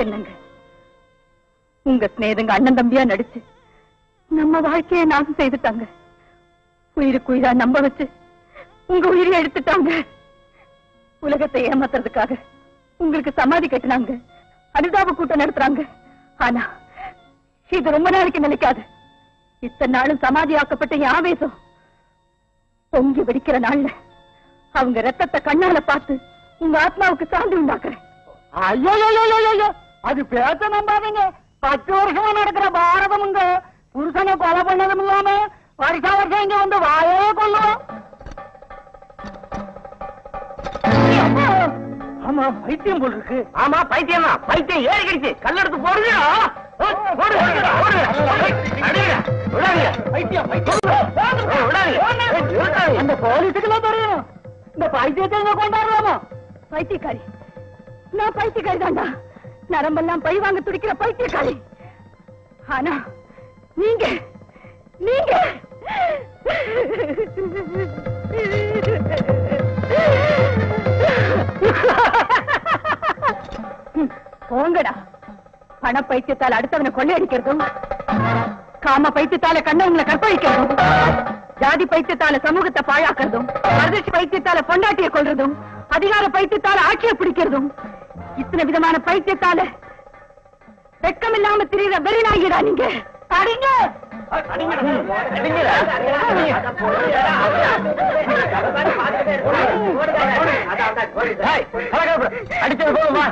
என்னங்க உங்க ஸ்நேகங்க அண்ணன் தம்பியா நடிச்சு நம்ம வாழ்க்கையை நாசம் செய்துட்டாங்க. உயிருக்கு உயிரா நம்ப வச்சு உங்க உயிரை எடுத்துட்டாங்க. உலகத்தை ஏமாத்துறதுக்காக உங்களுக்கு சமாதி கட்டினாங்க, அனுதாப கூட்டம் நடத்துறாங்க. ஆனா இது ரொம்ப நாளைக்கு நிலைக்காது. இத்தனை நாளும் சமாதி ஆக்கப்பட்ட என் ஆவேசம் பொங்கி வெடிக்கிற நாள்ல அவங்க ரத்தத்தை கண்ணால பார்த்து உங்க ஆத்மாவுக்கு சாந்தி உண்டாக்குறேன். ஐயோ, அது பேச நம்பாதீங்க. 10 வருஷமா நடக்கிற பாரதமுங்க புருஷனை கொலை பண்ணதும் இல்லாம வருஷம் வருஷம் இங்க வந்து வாயே கொள்ளும். ஆமா பைத்தியம் போல் இருக்கு. ஆமா பைத்தியம் தான். பைத்தியம் ஏறி கிடுச்சு. கல்லெடுத்து போடுங்க. அந்த போலீஸுக்குலாம் தெரியும் இந்த பைத்தியத்தை கொண்டாடுறாமா. பைத்தியக்காரி, நான் பைத்தியக்காரி தாண்டா. நரம்பெல்லாம் பழி வாங்க துடிக்கிற பைத்தியக்காரி. ஆனா நீங்க நீங்க போங்கடா. பண பைத்தியத்தால் அடுத்தவனை கொள்ளையடிக்கிறதும், காம பைத்தியத்தால கண்ணவங்களை கற்பழிக்கிறதும், ஜாதி பைத்தியத்தால சமூகத்தை பாழாக்குறதும், அதிர்ச்சி பைத்தியத்தால பொண்டாட்டிய கொள்றதும், அதிகார பைத்தியத்தால ஆட்சியை பிடிக்கிறதும், இத்தனை விதமான பைத்தியத்தால வெக்கம் இல்லாம திரிகிற வெறிநாயிடா நீங்க. அடிங்க அடிச்சது போதுமா?